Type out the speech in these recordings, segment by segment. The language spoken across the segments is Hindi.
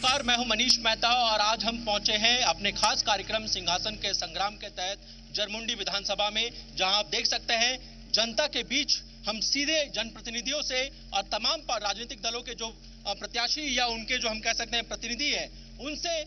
नमस्कार, मैं हूं मनीष मेहता और आज हम पहुंचे हैं अपने खास कार्यक्रम सिंहासन के संग्राम के तहत जरमुंडी विधानसभा में, जहां आप देख सकते हैं जनता के बीच हम सीधे जनप्रतिनिधियों से और तमाम राजनीतिक दलों के जो प्रत्याशी या उनके जो हम कह सकते हैं प्रतिनिधि हैं, उनसे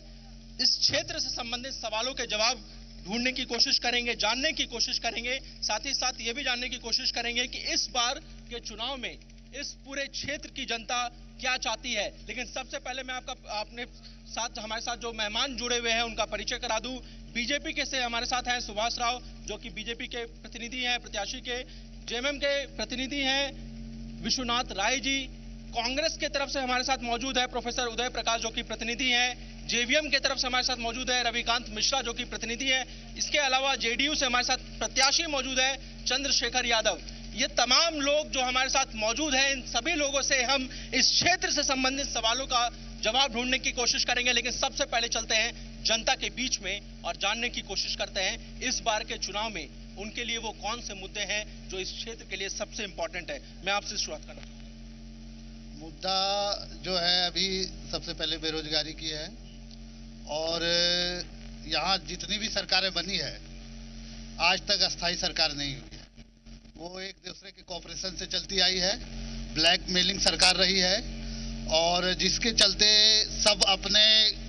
इस क्षेत्र से संबंधित सवालों के जवाब ढूंढने की कोशिश करेंगे, जानने की कोशिश करेंगे। साथ ही साथ ये भी जानने की कोशिश करेंगे कि इस बार के चुनाव में इस पूरे क्षेत्र की जनता क्या चाहती है। लेकिन सबसे पहले मैं अपने साथ हमारे साथ जो मेहमान जुड़े हुए हैं उनका परिचय करा दूं। बीजेपी के से हमारे साथ हैं सुभाष राव, जो कि बीजेपी के प्रतिनिधि हैं, प्रत्याशी के। जेएमएम के प्रतिनिधि हैं विश्वनाथ राय जी। कांग्रेस के तरफ से हमारे साथ मौजूद है प्रोफेसर उदय प्रकाश, जो कि प्रतिनिधि हैं। जेवीएम के तरफ से हमारे साथ मौजूद है रविकांत मिश्रा, जो कि प्रतिनिधि है। इसके अलावा जेडीयू से हमारे साथ प्रत्याशी मौजूद है चंद्रशेखर यादव। ये तमाम लोग जो हमारे साथ मौजूद हैं, इन सभी लोगों से हम इस क्षेत्र से संबंधित सवालों का जवाब ढूंढने की कोशिश करेंगे। लेकिन सबसे पहले चलते हैं जनता के बीच में और जानने की कोशिश करते हैं इस बार के चुनाव में उनके लिए वो कौन से मुद्दे हैं जो इस क्षेत्र के लिए सबसे इंपॉर्टेंट है। मैं आपसे शुरुआत करना चाहूंगा। मुद्दा जो है अभी सबसे पहले बेरोजगारी की है, और यहाँ जितनी भी सरकारें बनी है आज तक अस्थायी सरकार नहीं हुई है। वो एक दूसरे के कॉपरेशन से चलती आई है, ब्लैकमेलिंग सरकार रही है, और जिसके चलते सब अपने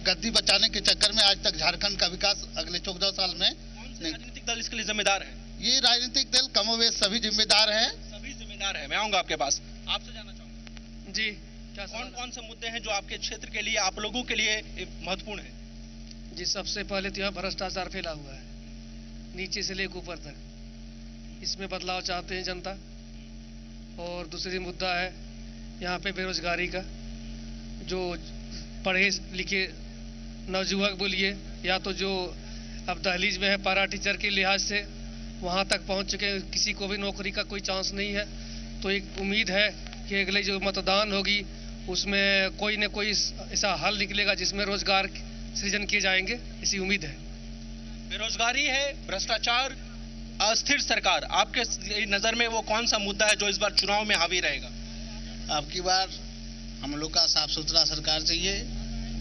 गद्दी बचाने के चक्कर में आज तक झारखंड का विकास अगले 14 साल में राजनीतिक दल इसके लिए जिम्मेदार है। ये राजनीतिक दल कमोवेश सभी जिम्मेदार हैं। सभी जिम्मेदार है। मैं आऊंगा आपके पास, आपसे जानना चाहूंगा जी, क्या कौन से मुद्दे हैं जो आपके क्षेत्र के लिए, आप लोगों के लिए महत्वपूर्ण है। जी, सबसे पहले तो यहाँ भ्रष्टाचार फैला हुआ है नीचे से लेकर ऊपर तक। इसमें बदलाव चाहते हैं जनता। और दूसरी मुद्दा है यहाँ पे बेरोजगारी का। जो पढ़े लिखे नवजुवक बोलिए या तो जो अब दहलीज में है पारा टीचर के लिहाज से वहाँ तक पहुँच चुके, किसी को भी नौकरी का कोई चांस नहीं है। तो एक उम्मीद है कि अगले जो मतदान होगी उसमें कोई न कोई ऐसा हल निकलेगा जिसमें रोजगार सृजन किए जाएंगे, ऐसी उम्मीद है। बेरोजगारी है, भ्रष्टाचार, अस्थिर सरकार, आपके नजर में वो कौन सा मुद्दा है जो इस बार चुनाव में हावी रहेगा। अब की बार हम लोग का साफ सुथरा सरकार चाहिए।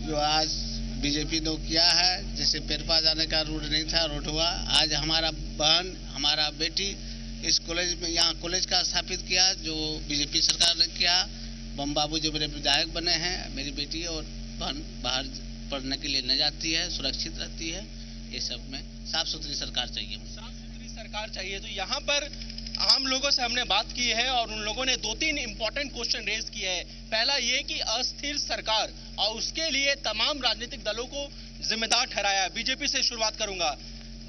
जो आज बीजेपी ने किया है, जैसे पेरपा जाने का रोड नहीं था, रोड हुआ। आज हमारा बहन, हमारा बेटी इस कॉलेज में, यहाँ कॉलेज का स्थापित किया जो बीजेपी सरकार ने किया। बम बाबू जो मेरे विधायक बने हैं, मेरी बेटी और बहन बाहर पढ़ने के लिए न जाती है, सुरक्षित रहती है। ये सब में साफ सुथरी सरकार चाहिए। साफ सुथरी सरकार चाहिए। तो यहाँ पर आम लोगों से हमने बात की है और उन लोगों ने 2-3 इंपॉर्टेंट क्वेश्चन रेज किए हैं। पहला ये कि अस्थिर सरकार, और उसके लिए तमाम राजनीतिक दलों को जिम्मेदार ठहराया। बीजेपी से शुरुआत करूंगा।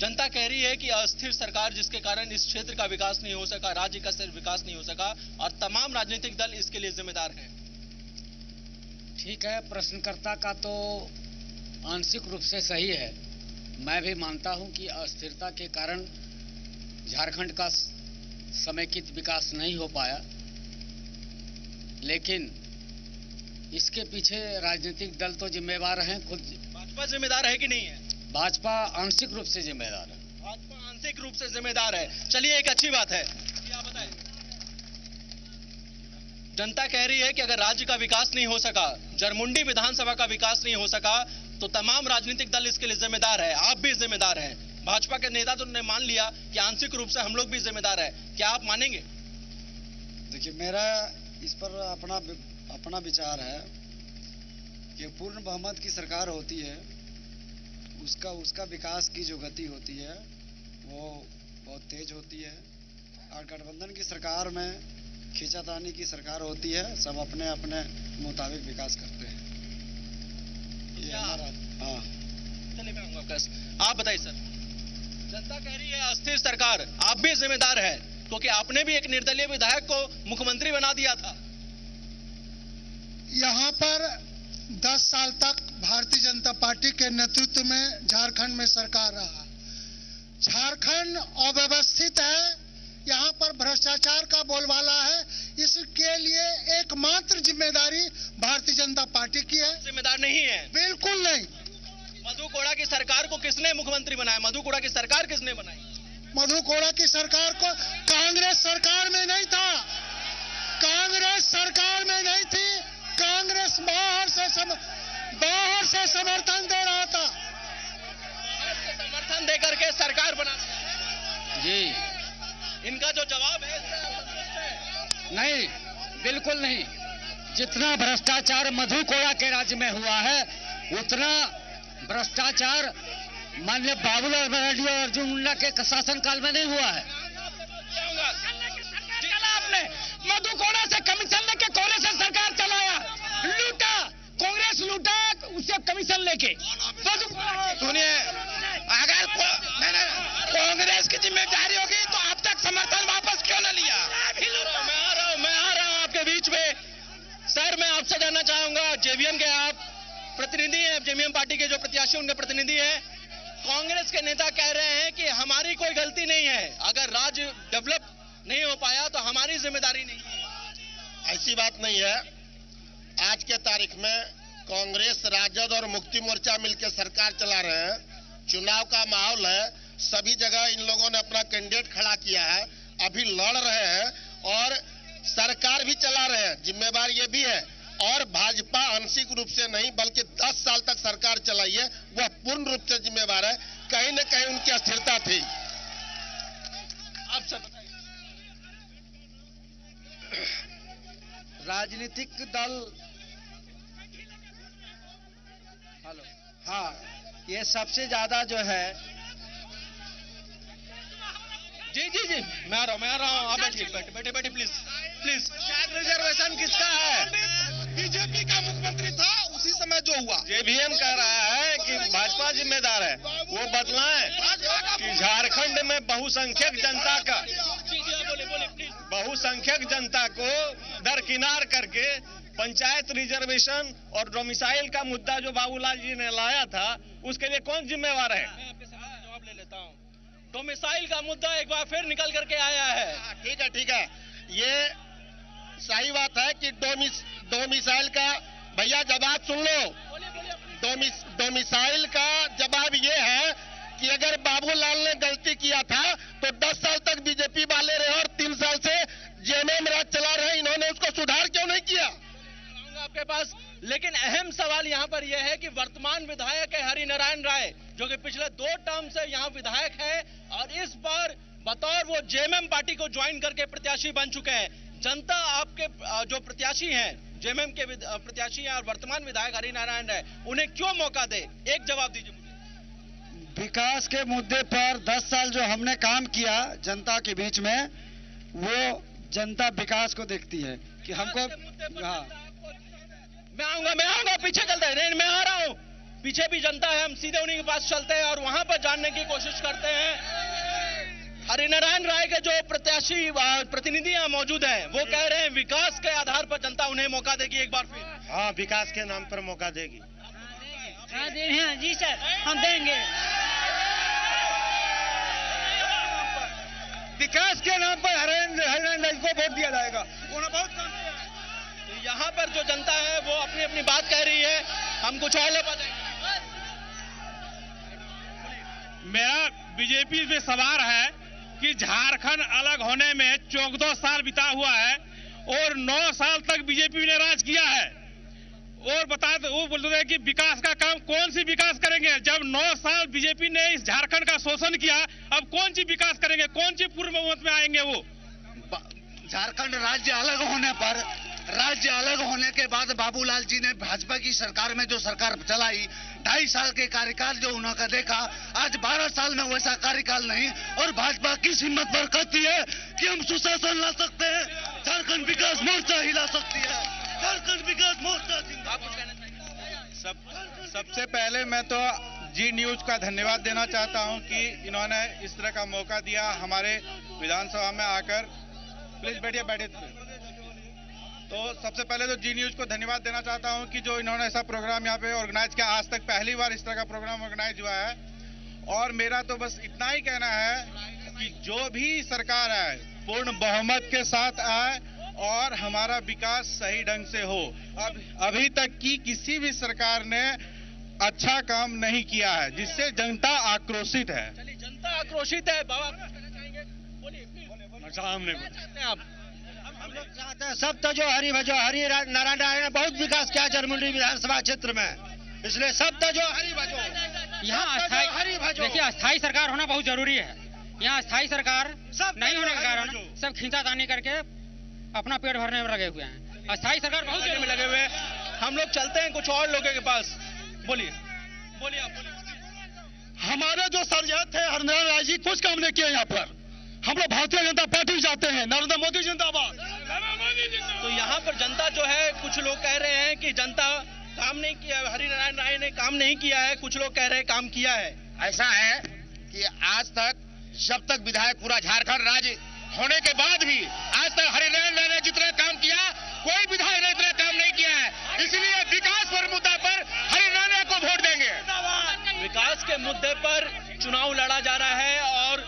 जनता कह रही है कि अस्थिर सरकार जिसके कारण इस क्षेत्र का विकास नहीं हो सका, राज्य का सिर्फ विकास नहीं हो सका, और तमाम राजनीतिक दल इसके लिए जिम्मेदार है। ठीक है, प्रश्नकर्ता का तो आंशिक रूप से सही है। मैं भी मानता हूं कि अस्थिरता के कारण झारखंड का समेकित विकास नहीं हो पाया, लेकिन इसके पीछे राजनीतिक दल तो जिम्मेवार हैं। खुद भाजपा जिम्मेदार है कि नहीं है? भाजपा आंशिक रूप से जिम्मेदार है। भाजपा आंशिक रूप से जिम्मेदार है। चलिए, एक अच्छी बात है। क्या बताएं? जनता कह रही है कि अगर राज्य का विकास नहीं हो सका, जरमुंडी विधानसभा का विकास नहीं हो सका, तो तमाम राजनीतिक दल इसके लिए जिम्मेदार है। आप भी जिम्मेदार हैं। भाजपा के नेता तो ने मान लिया कि आंशिक रूप से हम लोग भी जिम्मेदार है। क्या आप मानेंगे? देखिए, मेरा इस पर अपना विचार है कि पूर्ण बहुमत की सरकार होती है, उसका विकास की जो गति होती है वो बहुत तेज होती है। और गठबंधन की सरकार में खींचातानी की सरकार होती है, सब अपने अपने मुताबिक विकास करते हैं। ये हमारा। हाँ, चलिए मैं आऊंगा। आप बताइए सर। जनता कह रही है अस्थिर सरकार, आप भी जिम्मेदार है क्योंकि आपने भी एक निर्दलीय विधायक को मुख्यमंत्री बना दिया था। यहाँ पर 10 साल तक भारतीय जनता पार्टी के नेतृत्व में झारखंड में सरकार रहा। झारखंड अव्यवस्थित है, यहाँ पर भ्रष्टाचार का बोलबाला है। इसके लिए एकमात्र जिम्मेदारी भारतीय जनता पार्टी की है। जिम्मेदार नहीं है? बिल्कुल नहीं। मधु कोड़ा की सरकार को किसने मुख्यमंत्री बनाया? मधु कोड़ा की सरकार किसने बनाई? मधु कोड़ा की सरकार को कांग्रेस सरकार में नहीं था, कांग्रेस सरकार में नहीं थी। कांग्रेस बाहर से समर्थन दे रहा था। समर्थन देकर के सरकार बना जी इनका जो जवाब है नहीं, बिल्कुल नहीं। जितना भ्रष्टाचार मधु कोड़ा के राज्य में हुआ है, उतना भ्रष्टाचार माननीय बाबूलाल मरांडी और अर्जुन मुंडा के शासनकाल में नहीं हुआ है। आपने मधु कोड़ा से कमीशन लेके कांग्रेस से सरकार चलाया, लूटा, कांग्रेस लूटा उससे कमीशन लेके। सुनिए, अगर कांग्रेस की जिम्मेदारी होगी तो अब तक समर्थन वापस क्यों न लिया? मैं आ रहा हूं आपके बीच में। सर, मैं आपसे जानना चाहूंगा, जेवीएम के आप प्रतिनिधि हैं, जेवीएम पार्टी के जो प्रत्याशी उनके प्रतिनिधि हैं। कांग्रेस के नेता कह रहे हैं कि हमारी कोई गलती नहीं है, अगर राज्य डेवलप नहीं हो पाया तो हमारी जिम्मेदारी नहीं है। ऐसी बात नहीं है। आज के तारीख में कांग्रेस, राजद और मुक्ति मोर्चा मिलकर सरकार चला रहे हैं। चुनाव का माहौल है, सभी जगह इन लोगों ने अपना कैंडिडेट खड़ा किया है, अभी लड़ रहे हैं और सरकार भी चला रहे हैं। जिम्मेवार ये भी है। और भाजपा आंशिक रूप से नहीं बल्कि 10 साल तक सरकार चलाई है, वह पूर्ण रूप से जिम्मेवार है। कहीं न कहीं उनकी अस्थिरता थी। आप सब राजनीतिक दल, हेलो, हाँ, ये सबसे ज्यादा जो है, जी मैं आ रहा हूँ। आप बैठिए प्लीज। पंचायत रिजर्वेशन किसका है? बीजेपी का मुख्यमंत्री था उसी समय जो हुआ। जेवीएम कह रहा है कि भाजपा जिम्मेदार है। वो बतलाएं कि झारखंड में बहुसंख्यक जनता को दरकिनार करके पंचायत रिजर्वेशन और डोमिसाइल का मुद्दा जो बाबूलाल जी ने लाया था, उसके लिए कौन जिम्मेवार है? मैं आपके जवाब ले लेता हूँ। डोमिसाइल का मुद्दा एक बार फिर निकल करके आया है। ठीक है। ये सही बात है कि डोमिसाइल का, भैया जवाब सुन लो। डोमिसाइल का जवाब ये है कि अगर बाबूलाल ने गलती किया था तो 10 साल तक बीजेपी वाले रहे और 3 साल से जेएमएम राज चला रहे, इन्होंने उसको सुधार क्यों नहीं किया? आपके पास, लेकिन अहम सवाल यहाँ पर यह है कि वर्तमान विधायक है हरिनारायण राय, जो कि पिछले 2 टर्म से यहाँ विधायक है और इस बार बतौर वो जेएमएम पार्टी को ज्वाइन करके प्रत्याशी बन चुके हैं। जनता आपके जो प्रत्याशी हैं, जेएमएम के प्रत्याशी हैं और वर्तमान विधायक हरिनारायण राय, उन्हें क्यों मौका दे? एक जवाब दीजिए मुझे। विकास के मुद्दे पर 10 साल जो हमने काम किया जनता के बीच में, वो जनता विकास को देखती है कि हमको, हाँ, मैं आऊंगा, पीछे चलते हैं। नहीं, मैं आ रहा हूं। पीछे भी जनता है, हम सीधे उन्हीं के पास चलते हैं और वहां पर जानने की कोशिश करते हैं। हरिनारायण राय के जो प्रत्याशी प्रतिनिधि यहाँ मौजूद हैं, वो कह रहे हैं विकास के आधार पर जनता उन्हें मौका देगी एक बार फिर। हाँ, विकास के नाम पर मौका देगी। हाँ जी सर, हम देंगे। विकास के नाम पर हरिनारायण राय को वोट दिया जाएगा। उन्होंने बहुत काम किया। तो यहाँ पर जो जनता है वो अपनी अपनी बात कह रही है, हम कुछ और ले पाते। मेरा बीजेपी में सवाल है कि झारखंड अलग होने में 14 साल बिता हुआ है और 9 साल तक बीजेपी ने राज किया है। और वो बोलते हैं कि विकास का काम, कौन सी विकास करेंगे? जब 9 साल बीजेपी ने इस झारखंड का शोषण किया, अब कौन सी विकास करेंगे? कौन सी पूर्ण बहुमत में आएंगे? वो झारखंड राज्य अलग होने के बाद बाबूलाल जी ने भाजपा की सरकार में जो सरकार चलाई, 2.5 साल के कार्यकाल जो उन्होंने देखा, आज 12 साल में वैसा कार्यकाल नहीं। और भाजपा किस हिम्मत पर कहती है कि हम सुशासन ला सकते हैं, झारखंड विकास मोर्चा ही ला सकती है, झारखंड विकास मोर्चा। सबसे पहले मैं तो जी न्यूज का धन्यवाद देना चाहता हूं कि इन्होंने इस तरह का मौका दिया हमारे विधानसभा में आकर। प्लीज बैठिए। तो सबसे पहले तो जी न्यूज को धन्यवाद देना चाहता हूं कि जो इन्होंने ऐसा प्रोग्राम यहाँ पे ऑर्गेनाइज किया। आज तक पहली बार इस तरह का प्रोग्राम ऑर्गेनाइज हुआ है। और मेरा तो बस इतना ही कहना है कि जो भी सरकार आए पूर्ण बहुमत के साथ आए और हमारा विकास सही ढंग से हो। अभी तक की किसी भी सरकार ने अच्छा काम नहीं किया है, जिससे जनता आक्रोशित है। जनता आक्रोशित है। बाबा आप हम लोग चाहते हैं सब तो जो हरि नारायण राय ने बहुत विकास किया जरमुंडी विधानसभा क्षेत्र में, इसलिए सब जो हरी भजो, यहाँ अस्थाई, देखिए अस्थाई सरकार होना बहुत जरूरी है। यहाँ अस्थाई सरकार नहीं होने के कारण सब खींचातानी करके अपना पेट भरने में लगे हुए हैं। अस्थाई सरकार बहुत में लगे हुए हैं। हम लोग चलते हैं कुछ और लोगों के पास। बोलिए बोलिए आप बोलिए। हमारे जो सरजय थे हरिनारायण राय जी कुछ काम नहीं किया यहाँ पर। हम लोग भारतीय जनता पार्टी जाते हैं, नरेंद्र मोदी जिंदाबाद। तो यहाँ पर जनता जो है, कुछ लोग कह रहे हैं कि जनता काम नहीं किया, हरिनारायण राय ने काम नहीं किया है, कुछ लोग कह रहे हैं काम किया है। ऐसा है कि आज तक जब तक विधायक पूरा झारखंड राज्य होने के बाद भी आज तक हरिनारायण राय ने जितना काम किया कोई विधायक ने इतना काम नहीं किया है। इसलिए विकास पर मुद्दा पर हरिनारायण राय को वोट देंगे। विकास के मुद्दे पर चुनाव लड़ा जा रहा है और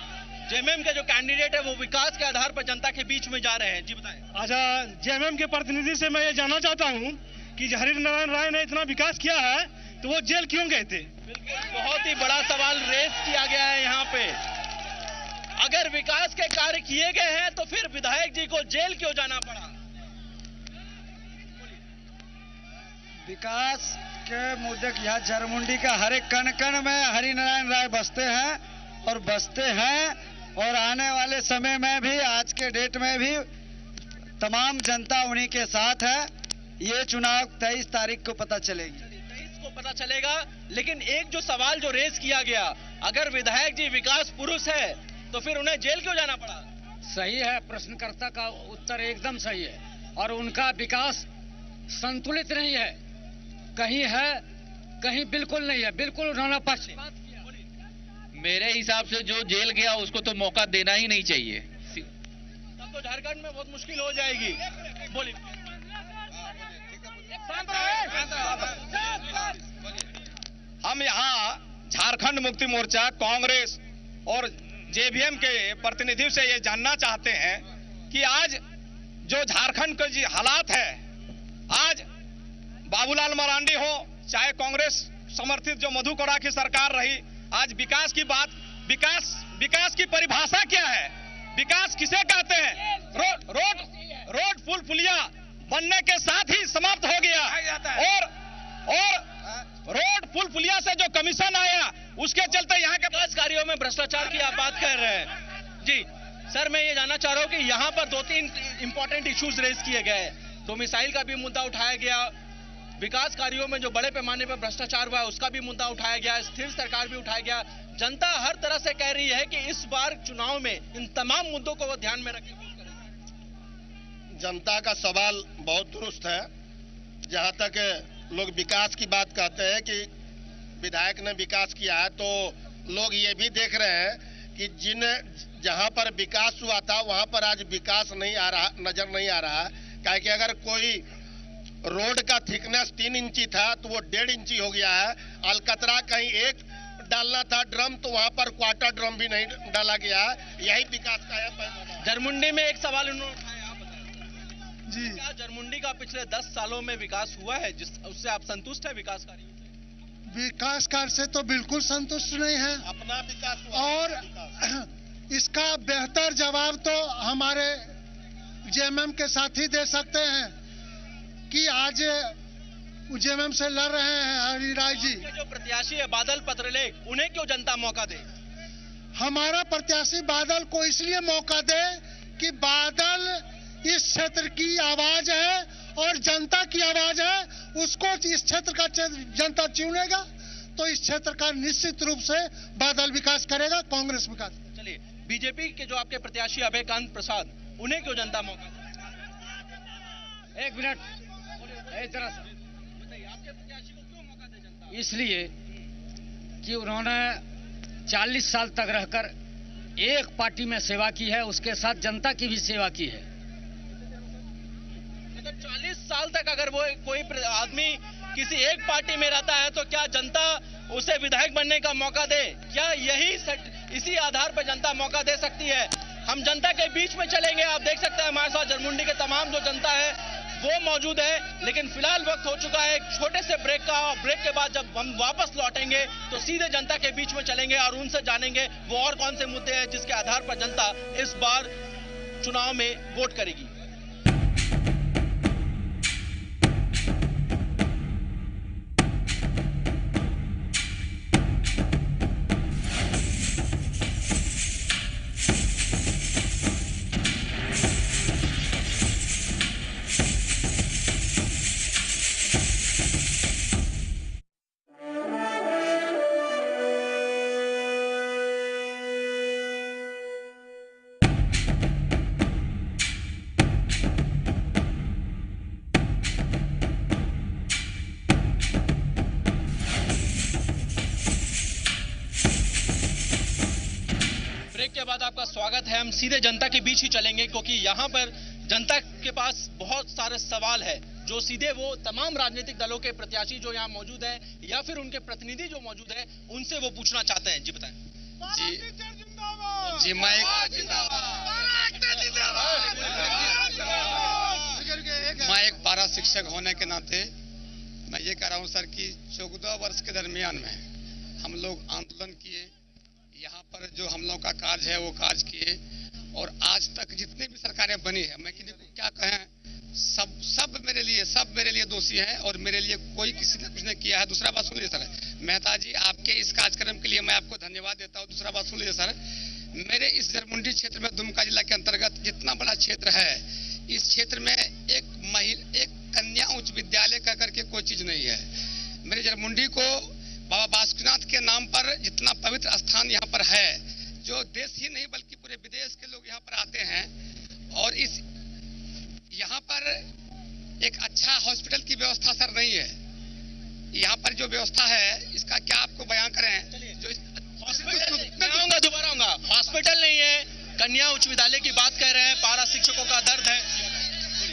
जेएमएम के जो कैंडिडेट है वो विकास के आधार पर जनता के बीच में जा रहे हैं। जी बताएं। अच्छा, जेएमएम के प्रतिनिधि से मैं ये जानना चाहता हूँ कि हरिनारायण राय ने इतना विकास किया है तो वो जेल क्यों गए थे? बहुत ही बड़ा सवाल रेस किया गया है यहाँ पे। अगर विकास के कार्य किए गए हैं तो फिर विधायक जी को जेल क्यों जाना पड़ा? विकास के मुद्दे यहाँ जरमुंडी का हर एक कण कण में हरिनारायण राय बसते हैं और बसते हैं और आने वाले समय में भी, आज के डेट में भी तमाम जनता उन्हीं के साथ है। ये चुनाव 23 तारीख को पता चलेगी। 23 को पता चलेगा। लेकिन एक जो सवाल जो रेस किया गया, अगर विधायक जी विकास पुरुष है तो फिर उन्हें जेल क्यों जाना पड़ा? सही है, प्रश्नकर्ता का उत्तर एकदम सही है। और उनका विकास संतुलित नहीं है, कहीं है कहीं बिल्कुल नहीं है। बिल्कुल उन्होंने पक्षपात किया। मेरे हिसाब से जो जेल गया उसको तो मौका देना ही नहीं चाहिए। तब तो झारखंड में बहुत मुश्किल हो जाएगी। बोलिए। हम यहाँ झारखंड मुक्ति मोर्चा, कांग्रेस और जेवीएम के प्रतिनिधियों से ये जानना चाहते हैं कि आज जो झारखंड के जो हालात है, आज बाबूलाल मरांडी हो चाहे कांग्रेस समर्थित जो मधु कोड़ा की सरकार रही, आज विकास की बात, विकास की परिभाषा क्या है? विकास किसे कहते हैं? रोड पुल पुलिया बनने के साथ ही समाप्त हो गया और रोड पुल पुलिया से जो कमीशन आया उसके चलते यहाँ के विकास कार्यों में भ्रष्टाचार की आप बात कर रहे हैं। जी सर, मैं ये जानना चाह रहा हूँ कि यहाँ पर 2-3 इंपॉर्टेंट इश्यूज रेज किए गए। तो मिसाइल का भी मुद्दा उठाया गया, विकास कार्यों में जो बड़े पैमाने पर भ्रष्टाचार हुआ है उसका भी मुद्दा उठाया गया, स्थिर सरकार भी उठाया गया। जनता हर तरह से कह रही है कि इस बार चुनाव में इन तमाम मुद्दों को वो ध्यान में रखे। जनता का सवाल बहुत दुरुस्त है। जहां तक लोग विकास की बात कहते हैं कि विधायक ने विकास किया है, तो लोग ये भी देख रहे हैं कि जहां पर विकास हुआ था वहां पर आज विकास नजर नहीं आ रहा है। क्या कि अगर कोई रोड का थिकनेस 3 इंची था तो वो 1.5 इंची हो गया है। अलकतरा कहीं एक डालना था ड्रम तो वहां पर क्वार्टर ड्रम भी नहीं डाला गया है। यही विकास का है। जरमुंडी में एक सवाल उन्होंने उठाया, आप बताएं। जी, क्या जरमुंडी का पिछले 10 सालों में विकास हुआ है, उससे आप संतुष्ट है? विकास कार्यों से? विकास कार्य से तो बिल्कुल संतुष्ट नहीं है। अपना विकास हुआ और इसका बेहतर जवाब तो हमारे जेएमएम के साथी दे सकते हैं कि आज जेएमएम से लड़ रहे हैं हरिराय जी। जो प्रत्याशी है बादल पत्रलेख, उन्हें क्यों जनता मौका दे? हमारा प्रत्याशी बादल को इसलिए मौका दे कि बादल इस क्षेत्र की आवाज है और जनता की आवाज है। उसको इस क्षेत्र का जनता चुनेगा तो इस क्षेत्र का निश्चित रूप से बादल विकास करेगा, कांग्रेस विकास। चलिए, बीजेपी के जो आपके प्रत्याशी अभयकांत प्रसाद, उन्हें क्यों जनता मौका दे? 1 मिनट, जरा सा बताइए, आपके प्रत्याशी को क्यों मौका दे जनता? इसलिए कि उन्होंने 40 साल तक रहकर एक पार्टी में सेवा की है, उसके साथ जनता की भी सेवा की है। मतलब 40 साल तक अगर वो कोई आदमी किसी एक पार्टी में रहता है तो क्या जनता उसे विधायक बनने का मौका दे? क्या इसी आधार पर जनता मौका दे सकती है? हम जनता के बीच में चलेंगे। आप देख सकते हैं हमारे साथ जरमुंडी के तमाम जो जनता है वो मौजूद है। लेकिन फिलहाल वक्त हो चुका है एक छोटे से ब्रेक का। ब्रेक के बाद जब हम वापस लौटेंगे तो सीधे जनता के बीच में चलेंगे और उनसे जानेंगे वो और कौन से मुद्दे हैं जिसके आधार पर जनता इस बार चुनाव में वोट करेगी। स्वागत है। हम सीधे जनता के बीच ही चलेंगे क्योंकि यहाँ पर जनता के पास बहुत सारे सवाल है जो सीधे वो तमाम राजनीतिक दलों के प्रत्याशी जो यहाँ मौजूद है या फिर उनके प्रतिनिधि जो मौजूद है उनसे वो पूछना चाहते हैं। जी बताएं। जी मैं एक पारा शिक्षक होने के नाते मैं ये कह रहा हूँ सर कि 14 वर्ष के दरमियान में हम लोग आंदोलन किए, यहाँ पर जो हम लोग का कार्य है वो कार्य किए और आज तक जितने भी सरकारें बनी है, मैं किसी को क्या कहें, सब मेरे लिए दोषी हैं और मेरे लिए कोई किसी ने कुछ नहीं किया है। दूसरा बात सुन लीजिए सर, मेहता जी आपके इस कार्यक्रम के लिए मैं आपको धन्यवाद देता हूँ। दूसरा बात सुन लीजिए सर, मेरे इस जरमुंडी क्षेत्र में दुमका जिला के अंतर्गत जितना बड़ा क्षेत्र है, इस क्षेत्र में एक कन्या उच्च विद्यालय कह करके कोई चीज नहीं है। मेरे जरमुंडी को बाबा बासुकीनाथ के नाम पर जितना पवित्र स्थान यहाँ पर है, जो देश ही नहीं बल्कि पूरे विदेश के लोग यहाँ पर आते हैं और इस यहाँ पर एक अच्छा हॉस्पिटल की व्यवस्था सर नहीं है। यहाँ पर जो व्यवस्था है इसका क्या आपको बयान करें। जो दोबारा आऊंगा, हॉस्पिटल नहीं है, कन्या उच्च विद्यालय की बात कर रहे हैं, पारा शिक्षकों का दर्द है।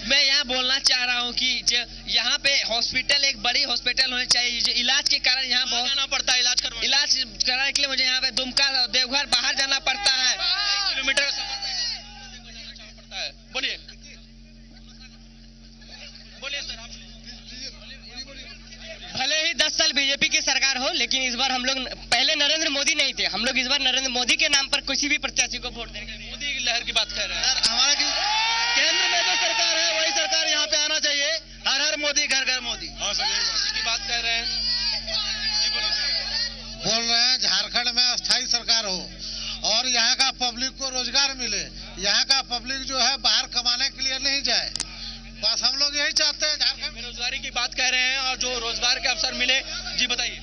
मैं यहाँ बोलना चाह रहा हूँ कि यहाँ पे हॉस्पिटल एक बड़ी हॉस्पिटल होनी चाहिए। जो इलाज के कारण यहाँ बहुत जाना पड़ता है, इलाज कराने के लिए मुझे यहाँ पे दुमका देवघर बाहर जाना पड़ता है, किलोमीटर सफर पड़ता है। बोलिए सर आप। भले ही 10 साल बीजेपी की सरकार हो, लेकिन इस बार हम लोग पहले नरेंद्र मोदी नहीं थे, हम लोग इस बार नरेंद्र मोदी के नाम पर किसी भी प्रत्याशी को वोट देंगे। मोदी की लहर की बात कर रहे हैं। हमारा केंद्र में जो सरकार है वही सरकार यहाँ पे आना चाहिए। हर हर मोदी, घर घर मोदी। हाँ सर, की बात कर रहे हैं। बोल रहे हैं झारखंड में अस्थायी सरकार हो और यहाँ का पब्लिक को रोजगार मिले। यहाँ का पब्लिक जो है बाहर कमाने के लिए नहीं जाए, बस हम लोग यही चाहते हैं। झारखंड बेरोजगारी की बात कर रहे हैं और जो रोजगार के अवसर मिले। जी बताइए।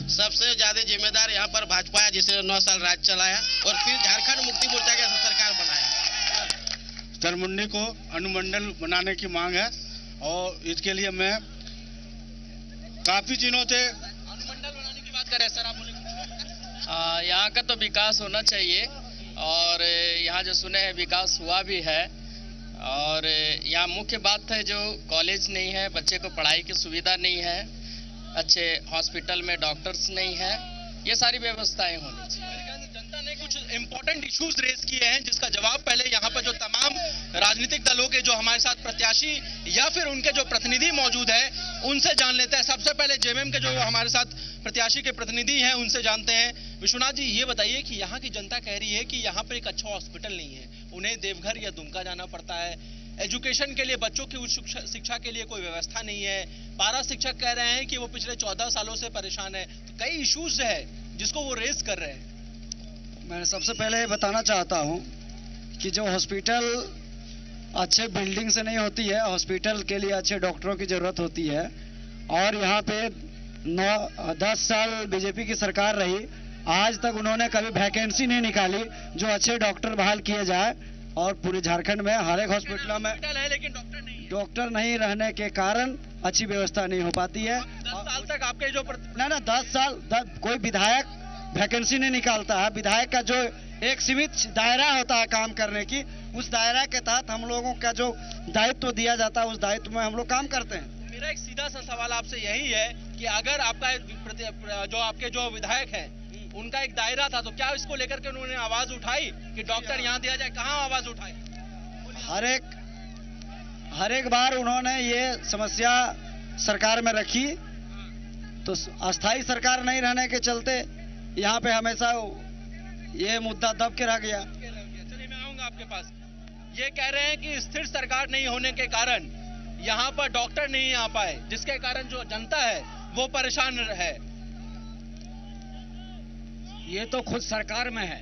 सबसे ज्यादा जिम्मेदार यहाँ पर भाजपा है, जिसने 9 साल राज चलाया और फिर झारखंड मुक्ति मोर्चा के सरकार बनाया। जरमुंडी को अनुमंडल बनाने की मांग है और इसके लिए मैं काफी दिनों से अनुमंडल बनाने की बात कर रहे हैं। सर आप बोले। यहाँ का तो विकास होना चाहिए और यहाँ जो सुने हैं विकास हुआ भी है और यहाँ मुख्य बात है जो कॉलेज नहीं है, बच्चे को पढ़ाई की सुविधा नहीं है, अच्छे हॉस्पिटल में डॉक्टर्स नहीं है, ये सारी व्यवस्थाएं होनी चाहिए। जनता ने कुछ इंपॉर्टेंट इश्यूज रेज किए हैं जिसका जवाब पहले यहाँ पर जो तमाम राजनीतिक दलों के जो हमारे साथ प्रत्याशी या फिर उनके जो प्रतिनिधि मौजूद है उनसे जान लेते हैं। सबसे पहले जेएमएम के जो हमारे साथ प्रत्याशी के प्रतिनिधि हैं उनसे जानते हैं। विश्वनाथ जी ये बताइए कि यहाँ की जनता कह रही है कि यहाँ पर एक अच्छा हॉस्पिटल नहीं है, उन्हें देवघर या दुमका जाना पड़ता है, एजुकेशन के लिए बच्चों की उच्च शिक्षा के लिए कोई व्यवस्था नहीं है। पारा शिक्षक कह रहे हैं कि वो पिछले 14 सालों से परेशान है। तो कई इश्यूज है जिसको वो रेज कर रहे हैं। मैं सबसे पहले बताना चाहता हूं कि जो हॉस्पिटल अच्छे बिल्डिंग से नहीं होती है, हॉस्पिटल के लिए अच्छे डॉक्टरों की जरूरत होती है और यहाँ पे 10 साल बीजेपी की सरकार रही, आज तक उन्होंने कभी वैकेंसी नहीं निकाली जो अच्छे डॉक्टर बहाल किए जाए और पूरे झारखंड में हर एक हॉस्पिटल में है लेकिन डॉक्टर नहीं रहने के कारण अच्छी व्यवस्था नहीं हो पाती है। 10 साल तक आपके जो 10 साल कोई विधायक वैकेंसी नहीं निकालता है। विधायक का जो एक सीमित दायरा होता है काम करने की, उस दायरा के तहत हम लोगों का जो दायित्व दिया जाता है उस दायित्व में हम लोग काम करते हैं। मेरा एक सीधा सा सवाल आपसे यही है कि अगर आपका जो आपके जो विधायक हैं उनका एक दायरा था तो क्या इसको लेकर के उन्होंने आवाज उठाई कि डॉक्टर यहाँ दिया जाए? कहाँ आवाज उठाई? हर एक बार उन्होंने ये समस्या सरकार में रखी तो अस्थाई सरकार नहीं रहने के चलते यहाँ पे हमेशा ये मुद्दा दब के रह गया। चलिए मैं आऊंगा आपके पास। ये कह रहे हैं कि स्थिर सरकार नहीं होने के कारण यहाँ पर डॉक्टर नहीं आ पाए, जिसके कारण जो जनता है वो परेशान है। ये तो खुद सरकार में है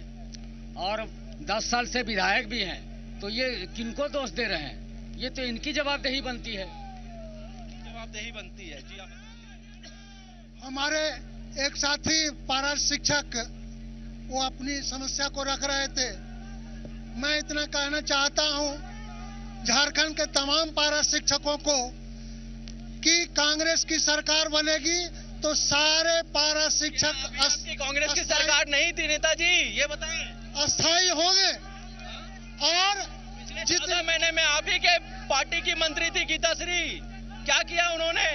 और 10 साल से विधायक भी हैं, तो ये किनको दोष दे रहे हैं? ये तो इनकी जवाबदेही बनती है। जवाबदेही बनती है। जी हमारे एक साथी पारा शिक्षक वो अपनी समस्या को रख रहे थे। मैं इतना कहना चाहता हूं झारखंड के तमाम पारा शिक्षकों को कि कांग्रेस की सरकार बनेगी तो सारे पारा शिक्षक कांग्रेस की सरकार नहीं थी नेताजी, ये बताएं। अस्थायी होंगे और जितने महीने में आप ही के पार्टी की मंत्री थी गीताश्री, क्या किया उन्होंने?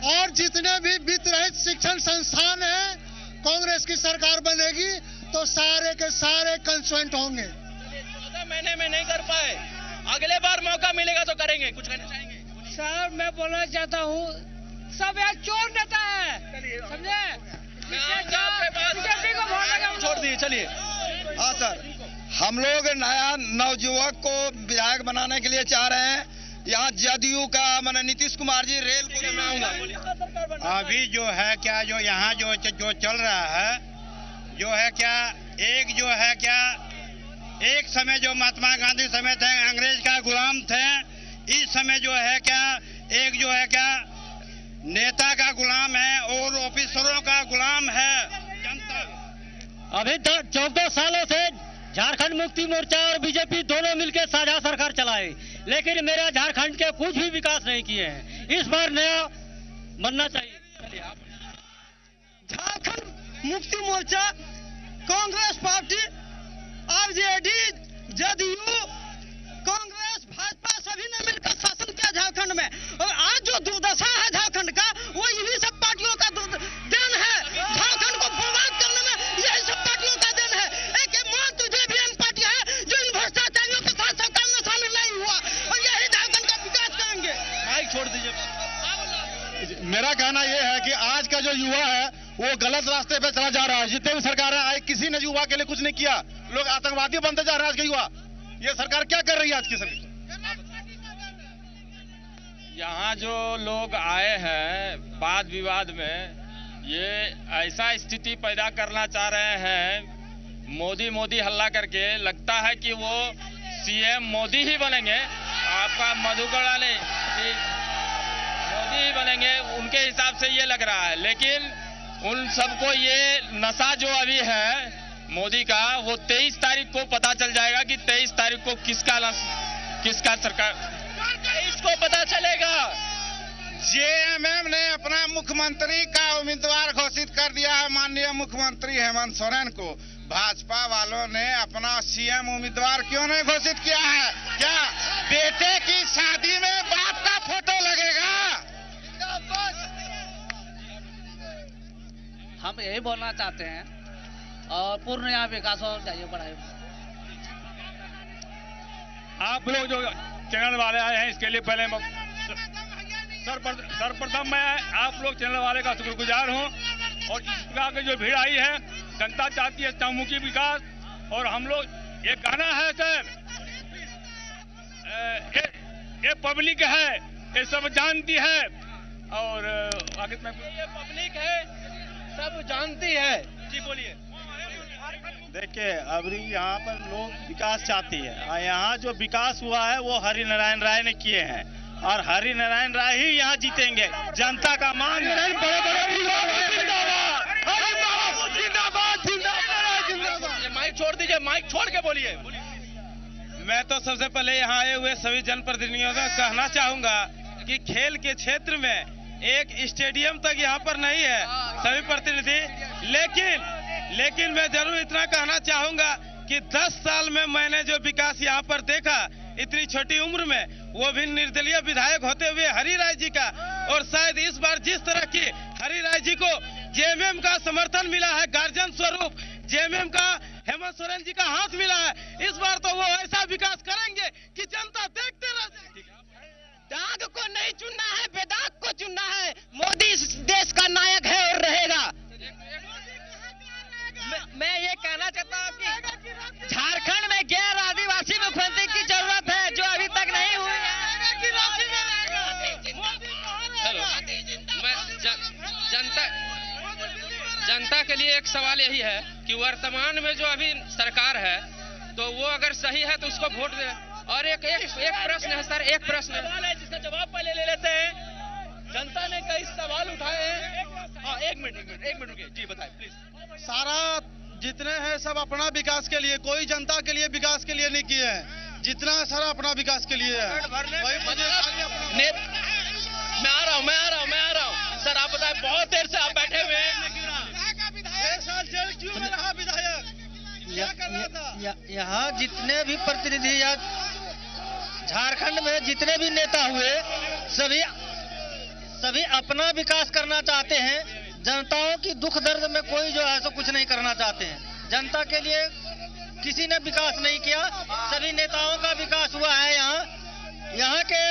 और जितने भी वित्त रहित शिक्षण संस्थान हैं, कांग्रेस की सरकार बनेगी तो सारे के सारे कंस्टिट्यूएंट होंगे। 14 महीने में नहीं कर पाए, अगले बार मौका मिलेगा तो करेंगे। कुछ कहना चाहेंगे? सर मैं बोलना चाहता हूँ, सब यहाँ चोर नेता है, समझे? बीजेपी को वोट देगा। छोड़ दिए, चलिए। हाँ सर, हम लोग नया नवयुवक को विधायक बनाने के लिए चाह रहे हैं। यहाँ जदयू का माने नीतीश कुमार जी रेल को मैं आऊंगा। अभी जो है क्या, जो यहाँ जो चल रहा है, जो है क्या, एक समय जो महात्मा गांधी समय थे, अंग्रेज का गुलाम थे, इस समय जो है क्या, एक जो है क्या नेता का गुलाम है और ऑफिसरों का गुलाम है जनता। अभी 14 सालों से झारखंड मुक्ति मोर्चा और बीजेपी दोनों मिलकर साझा सरकार चलाए, लेकिन मेरा झारखंड के कुछ भी विकास नहीं किए हैं। इस बार नया बनना चाहिए। झारखंड मुक्ति मोर्चा, कांग्रेस पार्टी, आरजेडी, जदयू, कांग्रेस, भाजपा सभी ने मिलकर शासन किया झारखंड में, और आज जो दुर्दशा है झारखंड का वो इन्हीं सब पार्टियों का देन है। झारखंड को बर्बाद करने में यही सब पार्टियों का देन है। एक जेबीएम पार्टी है जो इन भ्रष्टाचारियों के साथ सरकार में शामिल नहीं हुआ, और यही झारखंड का विकास करेंगे। माइक छोड़ दीजिए। मेरा कहना यह है कि आज का जो युवा है वो गलत रास्ते पे चला जा रहा है। जितने भी सरकारें आई, किसी ने युवा के लिए कुछ नहीं किया। लोग आतंकवादी बनते जा रहे हैं आज के युवा। ये सरकार क्या कर रही है आज की सरकार? यहाँ जो लोग आए हैं वाद विवाद में, ये ऐसा स्थिति पैदा करना चाह रहे हैं, मोदी हल्ला करके लगता है कि वो सीएम मोदी ही बनेंगे। आपका मधुकर वाले मोदी ही बनेंगे, उनके हिसाब से ये लग रहा है। लेकिन उन सबको ये नशा जो अभी है मोदी का, वो 23 तारीख को पता चल जाएगा कि 23 तारीख को किसका सरकार, 23 को पता चलेगा। जेएमएम ने अपना मुख्यमंत्री का उम्मीदवार घोषित कर दिया है, माननीय मुख्यमंत्री हेमंत सोरेन को। भाजपा वालों ने अपना सीएम उम्मीदवार क्यों नहीं घोषित किया है? क्या बेटे की शादी में बाप का फोटो लगेगा? हम यही बोलना चाहते हैं, और पूर्ण यहाँ विकास हो चाहिए, बढ़ाई। आप लोग जो चैनल वाले आए हैं, इसके लिए पहले सर्वप्रथम मैं आप लोग चैनल वाले का शुक्रगुजार हूं। और इस प्रकार की जो भीड़ आई है, जनता चाहती है चहुमुखी विकास। और हम लोग ये कहना है सर, ये पब्लिक है, ये सब जानती है, और आगे में ये पब्लिक है, सब जानती है। जी बोलिए। देखिए, अभी यहाँ पर लोग विकास चाहती है। यहाँ जो विकास हुआ है वो हरि नारायण राय ने किए हैं, और हरि नारायण राय ही यहाँ जीतेंगे। जनता का मांग है। माइक छोड़ दीजिए, माइक छोड़ के बोलिए। मैं तो सबसे पहले यहाँ आए हुए सभी जनप्रतिनिधियों से कहना चाहूंगा कि खेल के क्षेत्र में एक स्टेडियम तक यहाँ पर नहीं है सभी प्रतिनिधि। लेकिन मैं जरूर इतना कहना चाहूंगा कि 10 साल में मैंने जो विकास यहाँ पर देखा इतनी छोटी उम्र में, वो भी निर्दलीय विधायक होते हुए हरि राय जी का। और शायद इस बार जिस तरह की हरि राय जी को जेएमएम का समर्थन मिला है, गार्जियन स्वरूप जेएमएम का हेमंत सोरेन जी का हाथ मिला है, इस बार तो वो ऐसा विकास करेंगे कि जनता देखते रह जाएगी। दाग को नहीं चुनना है, बेदाग को चुनना है। मोदी इस देश का नायक है और रहेगा। मैं ये कहना चाहता हूँ कि झारखंड में गैर आदिवासी मुख्यमंत्री की जरूरत है, जो अभी तक नहीं हुई है। हेलो, मैं जनता के लिए एक सवाल यही है कि वर्तमान में जो अभी सरकार है, तो वो अगर सही है तो उसको वोट दे। और एक प्रश्न है सर, एक प्रश्न है जिसका जवाब पहले ले लेते हैं। जनता ने कई सवाल उठाए हैं। हाँ, एक मिनट रुकिए। जी बताएं प्लीज। सारा जितने हैं सब अपना विकास के लिए, कोई जनता के लिए विकास के लिए नहीं किए हैं। जितना सारा अपना विकास के लिए है। मैं आ रहा हूँ। सर आप बताएं, बहुत देर से आप बैठे हुए हैं। 1 साल जेल क्यों में रहा विधायक? क्या कर रहा था? यहाँ जितने भी प्रतिनिधि या झारखंड में जितने भी नेता हुए सभी अपना विकास करना चाहते हैं। जनताओं की दुख दर्द में कोई जो है सो कुछ नहीं करना चाहते हैं। जनता के लिए किसी ने विकास नहीं किया, सभी नेताओं का विकास हुआ है। यहाँ के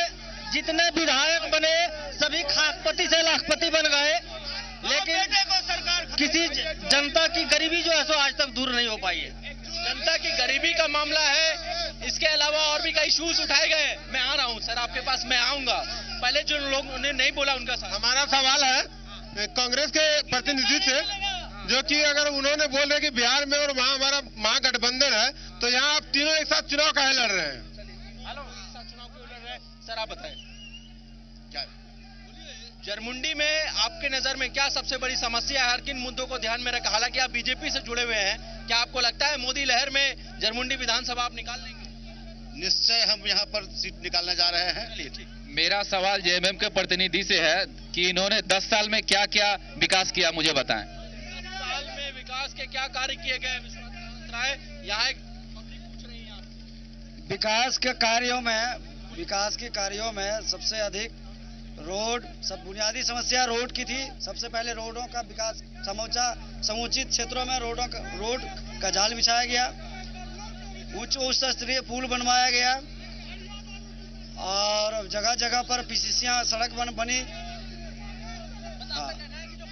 जितने विधायक बने सभी खाकपति से लाखपति बन गए, लेकिन किसी जनता की गरीबी जो है सो आज तक दूर नहीं हो पाई है। जनता की गरीबी का मामला है, इसके अलावा और भी कई इश्यूज उठाए गए। मैं आ रहा हूं सर, आपके पास मैं आऊंगा। पहले जो लोग उन्हें नहीं बोला उनका हमारा सवाल है कांग्रेस के प्रतिनिधि से, जो कि अगर उन्होंने बोल रहे कि बिहार में और वहाँ हमारा महागठबंधन है, तो यहाँ आप तीनों एक साथ चुनाव काहे लड़ रहे हैं? चुनाव क्यों लड़ रहे हैं सर, आप बताएं। क्या जरमुंडी में आपके नजर में क्या सबसे बड़ी समस्या है? हर किन मुद्दों को ध्यान में रखा? हालांकि आप बीजेपी से जुड़े हुए हैं, क्या आपको लगता है मोदी लहर में जरमुंडी विधानसभा आप निकाल लेंगे? निश्चय हम यहाँ पर सीट निकालने जा रहे हैं। मेरा सवाल जेएमएम के प्रतिनिधि से है कि इन्होंने 10 साल में क्या क्या विकास किया, मुझे बताएं। 10 साल में विकास के क्या कार्य किए गए? यहाँ एक पूछ रही है आपसे। विकास के कार्यों में सबसे अधिक रोड, सब बुनियादी समस्या रोड की थी। सबसे पहले रोडों का विकास, समुचित क्षेत्रों में रोड का जाल बिछाया गया, उच्च स्तरीय पुल बनवाया गया और जगह जगह पर पीसीसियां सड़क बनी।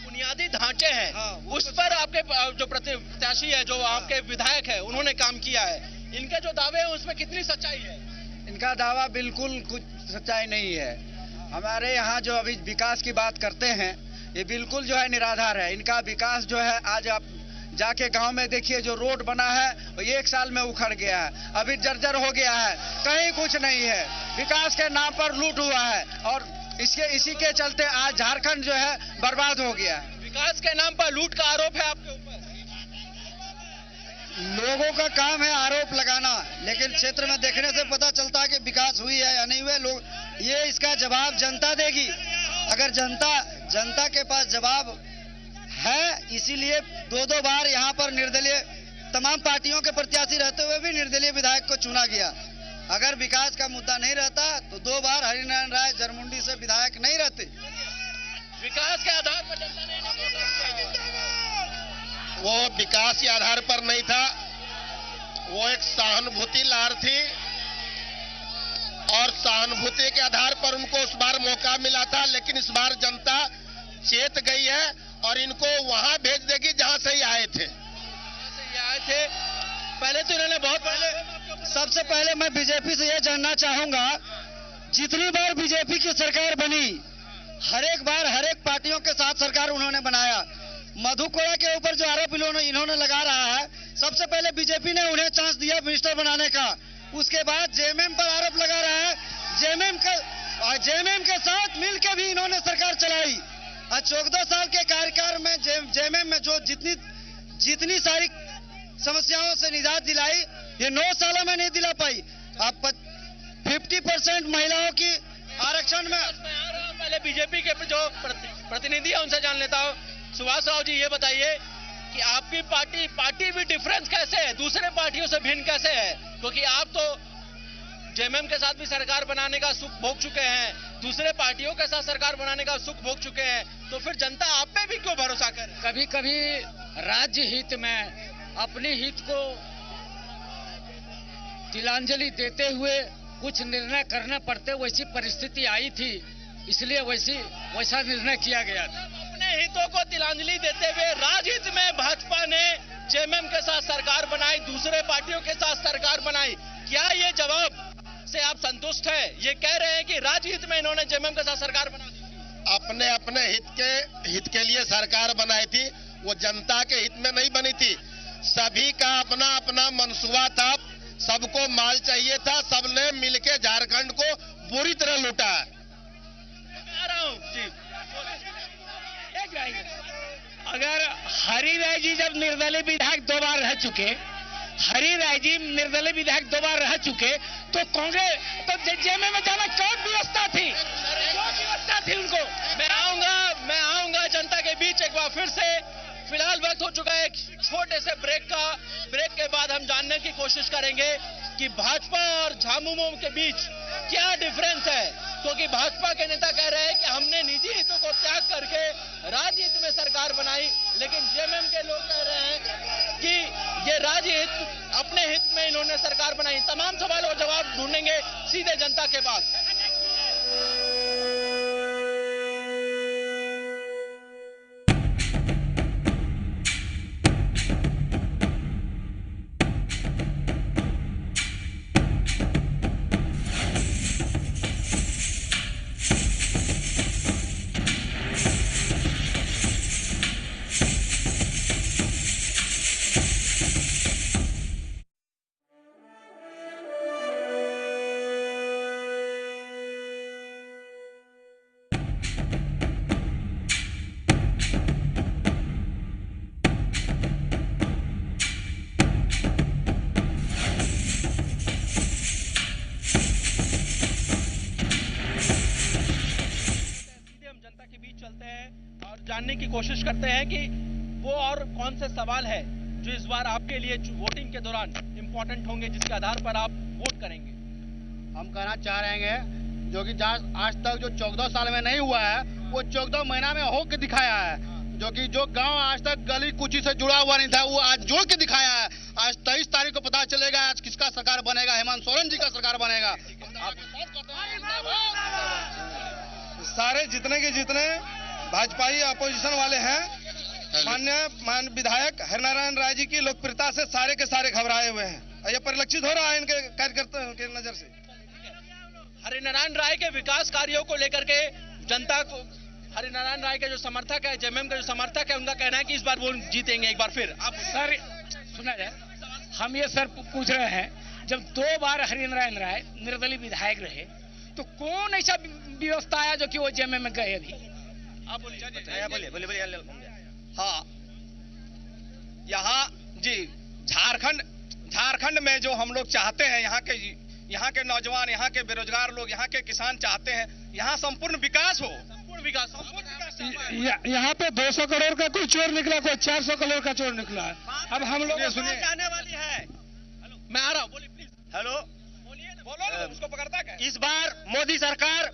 बुनियादी ढांचे हैं, उस पर आपके जो प्रत्याशी है, जो आपके विधायक है, उन्होंने काम किया है। इनके जो दावे हैं उसमें कितनी सच्चाई है? इनका दावा बिल्कुल कुछ सच्चाई नहीं है। हमारे यहाँ जो अभी विकास की बात करते हैं, ये बिल्कुल जो है निराधार है। इनका विकास जो है, आज आप जाके गांव में देखिए, जो रोड बना है वो 1 साल में उखड़ गया है, अभी जर्जर हो गया है, कहीं कुछ नहीं है। विकास के नाम पर लूट हुआ है और इसी के चलते आज झारखंड जो है बर्बाद हो गया है। विकास के नाम पर लूट का आरोप है आपके ऊपर? लोगों का काम है आरोप लगाना, लेकिन क्षेत्र में देखने से पता चलता है कि विकास हुई है या नहीं हुई। लोग ये इसका जवाब जनता देगी। अगर जनता के पास जवाब है, इसीलिए 2 बार यहाँ पर निर्दलीय तमाम पार्टियों के प्रत्याशी रहते हुए भी निर्दलीय विधायक को चुना गया। अगर विकास का मुद्दा नहीं रहता तो 2 बार हरिनारायण राय जरमुंडी से विधायक नहीं रहते। विकास के आधार पर जनता ने वो विकास के आधार पर नहीं था, वो एक सहानुभूति लहर थी और सहानुभूति के आधार पर उनको उस बार मौका मिला था। लेकिन इस बार जनता चेत गई है और इनको वहां भेज देगी जहां से आए थे। पहले तो इन्होंने सबसे पहले मैं बीजेपी से यह जानना चाहूंगा, जितनी बार बीजेपी की सरकार बनी, हर एक बार हर एक पार्टियों के साथ सरकार उन्होंने बनाया। मधु कोड़ा के ऊपर जो आरोप इन्होंने लगा रहा है, सबसे पहले बीजेपी ने उन्हें चांस दिया मिनिस्टर बनाने का, उसके बाद जेएमएम पर आरोप लगा रहा है। जेएमएम के साथ मिलकर भी इन्होंने सरकार चलाई। 14 साल के कार्यकाल में जेएमएम में जो जितनी सारी समस्याओं से निजात दिलाई, ये 9 सालों में नहीं दिला पाई। अब 50% महिलाओं की आरक्षण में। पहले बीजेपी के जो प्रतिनिधि है उनसे जान लेता हूँ। सुभाष राव जी, ये बताइए कि आपकी पार्टी भी डिफरेंस कैसे है, दूसरे पार्टियों से भिन्न कैसे है? क्योंकि आप तो जेएमएम के साथ भी सरकार बनाने का सुख भोग चुके हैं, दूसरे पार्टियों के साथ सरकार बनाने का सुख भोग चुके हैं, तो फिर जनता आप पे भी क्यों भरोसा करे? कभी कभी राज्य हित में अपने हित को तिलांजलि देते हुए कुछ निर्णय करने पड़ते, वैसी परिस्थिति आई थी, इसलिए वैसा निर्णय किया गया था। अपने हितों को तिलांजलि देते हुए राजहित में भाजपा ने जेएमएम के साथ सरकार बनाई, दूसरे पार्टियों के साथ सरकार बनाई। क्या ये जवाब से आप संतुष्ट है? ये कह रहे हैं कि राजहित में इन्होंने जेएमएम के साथ सरकार बना दी। अपने हित के लिए सरकार बनाई थी, वो जनता के हित में नहीं बनी थी। सभी का अपना अपना मनसूबा था, सबको माल चाहिए था, सबने मिलकर झारखंड को बुरी तरह लूटा है। अगर हरि राय जी जब निर्दलीय विधायक 2 बार रह चुके, तो कांग्रेस तो जेएमएम में जाना कौन व्यवस्था थी? उनको? मैं आऊंगा जनता के बीच एक बार फिर से। फिलहाल वक्त हो चुका है एक छोटे से ब्रेक का। ब्रेक के बाद हम जानने की कोशिश करेंगे कि भाजपा और झामुमो के बीच क्या डिफरेंस है, क्योंकि भाजपा के नेता कह रहे हैं कि हमने निजी हितों को त्याग करके राजहित में सरकार बनाई, लेकिन जेएमएम के लोग कह रहे हैं कि ये राजहित अपने हित में इन्होंने सरकार बनाई। तमाम सवालों का जवाब ढूंढेंगे सीधे जनता के बाद। जानने की कोशिश करते हैं कि वो और कौन से सवाल है जो इस बार आपके लिए वोटिंग के दौरान इंपॉर्टेंट होंगे, जिसके आधार पर आप वोट करेंगे। हम कहना चाह रहे हैं जो कि आज तक जो 14 साल में नहीं हुआ है वो 14 महीना में हो के दिखाया है, जो कि जो गांव आज तक गली कुची से जुड़ा हुआ नहीं था वो आज जोड़ के दिखाया है। आज 23 तारीख को पता चलेगा आज किसका सरकार बनेगा, हेमंत सोरेन जी का सरकार बनेगा। सारे जितने के जितने भाजपाई अपोजिशन वाले हैं माननीय विधायक हरिनारायण राय जी की लोकप्रियता से सारे के सारे घबराए हुए हैं। ये परिलक्षित हो रहा है इनके कार्यकर्ताओं के नजर से। हरिनारायण राय के विकास कार्यों को लेकर के जनता को, हरिनारायण राय के जो समर्थक है, जेएमएम के जो समर्थक है, उनका कहना है कि इस बार वो जीतेंगे एक बार फिर। आप सर सुना जाए, हम ये सर पूछ रहे हैं, जब 2 बार हरिनारायण राय निर्दलीय विधायक रहे तो कौन ऐसा व्यवस्था आया जो कि वो जेएमएम में गए? अभी आप बोलिए। हाँ, यहाँ जी झारखंड में जो हम लोग चाहते हैं, यहाँ के नौजवान, यहाँ के बेरोजगार लोग, यहाँ के किसान चाहते हैं यहाँ संपूर्ण विकास हो। यहाँ पे 200 करोड़ का कोई चोर निकला, कोई 400 करोड़ का चोर निकला है। अब हम लोग सुनिए आने वाली है। मैं आ रहा हूँ, बोलिए प्लीज। हेलो, बोलो ना, उसको पकड़ता क्या? इस बार मोदी सरकार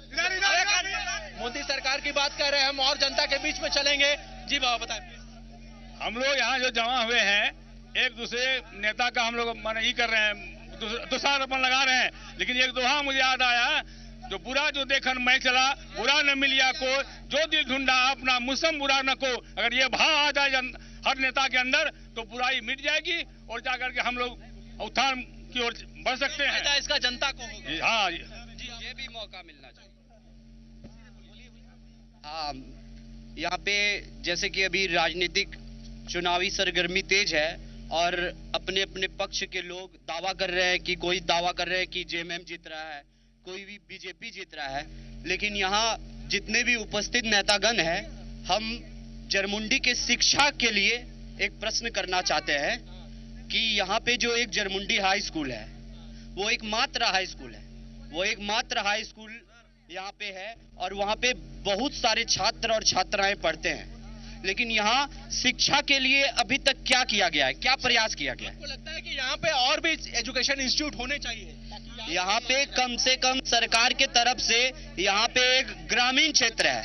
की बात कर रहे हैं हम, और जनता के बीच में चलेंगे। जी बाबा बताएं। हम लोग यहाँ जो जमा हुए हैं, एक दूसरे नेता का हम लोग माने कर रहे हैं, दोषारोपण लगा रहे हैं, लेकिन एक दोहा मुझे याद आया, जो बुरा जो देखन मैं चला, बुरा न मिलिया को, जो दिल ढूंढा अपना मुसम बुरा न को। अगर ये भाव आ जाए हर नेता के अंदर तो बुराई मिट जाएगी और जाकर के हम लोग उत्थान की ओर बढ़ सकते हैं। इसका जनता को होगा। हाँ, ये भी मौका मिलना चाहिए। हाँ, यहाँ पे जैसे कि अभी राजनीतिक चुनावी सरगर्मी तेज है और अपने अपने पक्ष के लोग दावा कर रहे हैं कि कोई दावा कर रहे हैं कि जेएमएम जीत रहा है, कोई भी बीजेपी जीत रहा है, लेकिन यहाँ जितने भी उपस्थित नेतागण हैं, हम जरमुंडी के शिक्षा के लिए एक प्रश्न करना चाहते हैं कि यहाँ पे जो एक जरमुंडी हाई स्कूल है, वो एकमात्र हाई स्कूल है, वो एकमात्र हाई स्कूल यहाँ पे है और वहाँ पे बहुत सारे छात्र और छात्राएं पढ़ते हैं, लेकिन यहाँ शिक्षा के लिए अभी तक क्या किया गया है, क्या प्रयास किया गया है? आपको लगता है कि यहाँ पे और भी एजुकेशन इंस्टीट्यूट होने चाहिए? यहाँ पे कम से कम सरकार के तरफ से यहाँ पे एक ग्रामीण क्षेत्र है।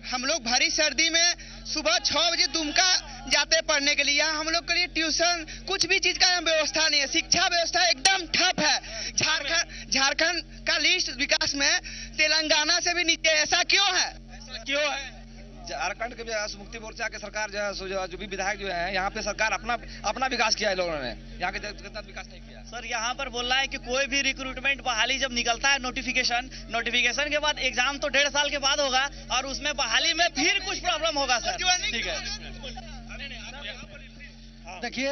हम लोग भरी सर्दी में सुबह 6 बजे दुमका जाते पढ़ने के लिए। यहाँ हम लोग के लिए ट्यूशन कुछ भी चीज का यहाँ व्यवस्था नहीं है। शिक्षा व्यवस्था एकदम ठप है। झारखंड का लिस्ट विकास में तेलंगाना से भी नीचे। ऐसा क्यों है? झारखंड के मुक्ति मोर्चा के सरकार जो भी विधायक जो है यहाँ पे सरकार अपना विकास किया है लोगों ने, यहाँ के कितना विकास नहीं किया। सर यहाँ पर बोल रहा है कि कोई भी रिक्रूटमेंट बहाली जब निकलता है नोटिफिकेशन के बाद एग्जाम तो 1.5 साल के बाद होगा और उसमें बहाली में फिर कुछ प्रॉब्लम होगा सर। ठीक है, देखिए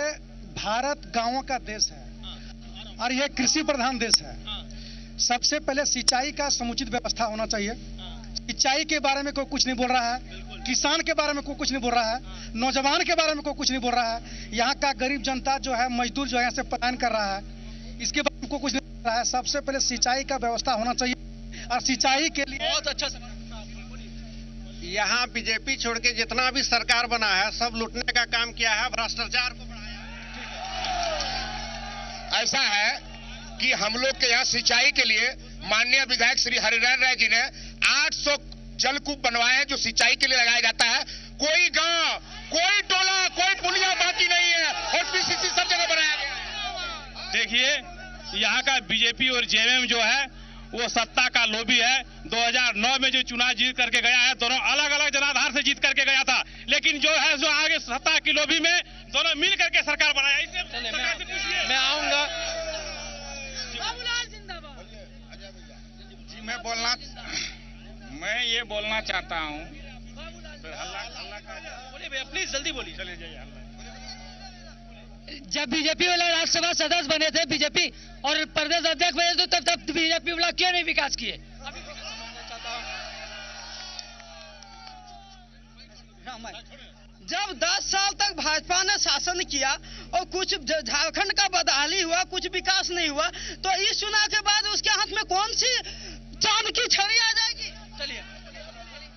भारत गांवों का देश है और यह कृषि प्रधान देश है। सबसे पहले सिंचाई का समुचित व्यवस्था होना चाहिए। सिंचाई के बारे में कोई कुछ नहीं बोल रहा है, किसान के बारे में कोई कुछ नहीं बोल रहा है, नौजवान के बारे में कोई कुछ नहीं बोल रहा है। यहाँ का गरीब जनता जो है, मजदूर जो है यहाँ से पलायन कर रहा है, इसके बारे में कोई कुछ नहीं बोल रहा है। सबसे पहले सिंचाई का व्यवस्था होना चाहिए और सिंचाई के लिए बहुत अच्छा यहाँ बीजेपी छोड़ के जितना भी सरकार बना है सब लूटने का काम किया है, भ्रष्टाचार को बढ़ाया। ऐसा है कि हम लोग के यहाँ सिंचाई के लिए माननीय विधायक श्री हरिनारायण राय जी ने 800 जलकूप बनवाए हैं जो सिंचाई के लिए लगाया जाता है। कोई गांव, कोई टोला, कोई पुलिया बाकी नहीं है और पीसीसी सब जगह बनाया गया है। देखिए, यहाँ का बीजेपी और जेएमएम जो है वो सत्ता का लोभी है। 2009 में जो चुनाव जीत करके गया है, दोनों अलग अलग जनाधार से जीत करके गया था, लेकिन जो है जो आगे सत्ता की लोभी में दोनों मिल करके सरकार बनाया। इससे मैं आऊंगा जी, मैं ये बोलना चाहता हूँ। बोलिए भैया, प्लीज जल्दी बोलिए। चले जाइए। जब बीजेपी वाला राज्यसभा सदस्य बने थे बीजेपी और प्रदेश अध्यक्ष बने थे तब बीजेपी वाला क्यों नहीं विकास किए? जब 10 साल तक भाजपा ने शासन किया और कुछ झारखंड का बदहाली हुआ, कुछ विकास नहीं हुआ, तो इस चुनाव के बाद उसके हाथ में कौन सी चांद की छड़ी आ जाएगी? चलिए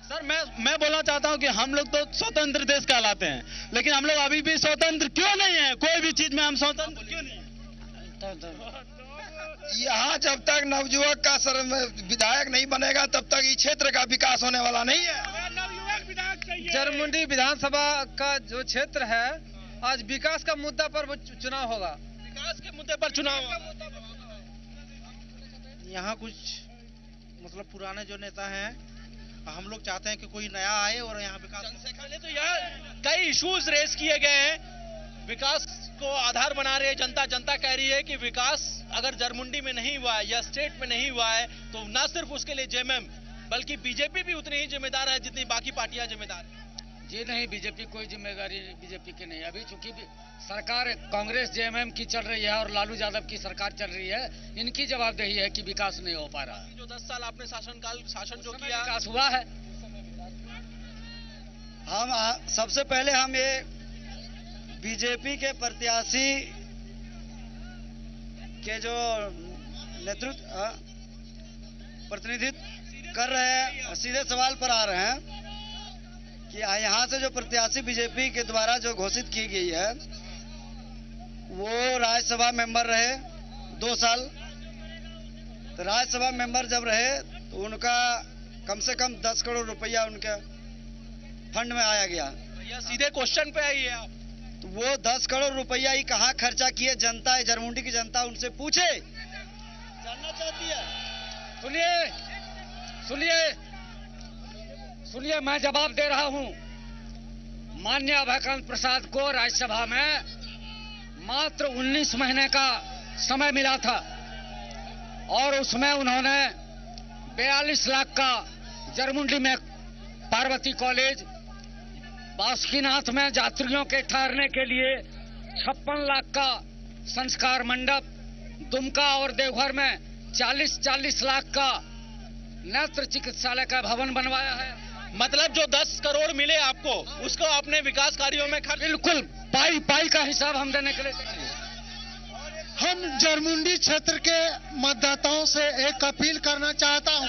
सर, मैं बोलना चाहता हूं कि हम लोग तो स्वतंत्र देश कहलाते हैं, लेकिन हम लोग अभी भी स्वतंत्र क्यों नहीं है? कोई भी चीज में हम स्वतंत्र क्यों नहीं? यहाँ जब तक नवयुवक का विधायक नहीं बनेगा तब तक इस क्षेत्र का विकास होने वाला नहीं है। जरमुंडी विधानसभा का जो क्षेत्र है, आज विकास का मुद्दा पर चुनाव होगा। विकास के मुद्दे पर चुनाव होगा। यहाँ कुछ मतलब पुराने जो नेता हैं, हम लोग चाहते हैं कि कोई नया आए और यहाँ विकास। तो यहाँ कई इश्यूज रेस किए गए हैं, विकास को आधार बना रहे हैं जनता। जनता कह रही है कि विकास अगर जरमुंडी में नहीं हुआ है या स्टेट में नहीं हुआ है तो न सिर्फ उसके लिए जेएमएम बल्कि बीजेपी भी उतनी ही जिम्मेदार है जितनी बाकी पार्टियां जिम्मेदार हैं। जी नहीं, बीजेपी कोई जिम्मेदारी बीजेपी की नहीं। अभी चूंकि सरकार कांग्रेस जेएमएम की चल रही है और लालू यादव की सरकार चल रही है, इनकी जवाबदेही है कि विकास नहीं हो पा रहा है। जो 10 साल आपने शासन जो किया, विकास हुआ है। हम सबसे पहले हम ये बीजेपी के प्रत्याशी के जो नेतृत्व प्रतिनिधित्व कर रहे हैं, सीधे सवाल पर आ रहे हैं कि यहाँ से जो प्रत्याशी बीजेपी के द्वारा जो घोषित की गई है वो राज्यसभा मेंबर रहे 2 साल। तो राज्यसभा मेंबर जब रहे तो उनका कम से कम 10 करोड़ रुपया उनके फंड में आया गया। भैया सीधे क्वेश्चन पे आइए आप। तो वो 10 करोड़ रुपया ही कहाँ खर्चा किए, जनता जरमुंडी की जनता उनसे पूछे, जानना चाहती है। सुनिए, मैं जवाब दे रहा हूं। माननीय अभयकांत प्रसाद को राज्यसभा में मात्र 19 महीने का समय मिला था और उसमें उन्होंने 42 लाख का जरमुंडी में पार्वती कॉलेज, बासुकीनाथ में यात्रियों के ठहरने के लिए 56 लाख का संस्कार मंडप, दुमका और देवघर में 40 लाख का नेत्र चिकित्सालय का भवन बनवाया है। मतलब जो 10 करोड़ मिले आपको, उसको आपने विकास कार्यों में खर्च। बिल्कुल पाई का हिसाब हम देने के लिए। हम जरमुंडी क्षेत्र के मतदाताओं से एक अपील करना चाहता हूं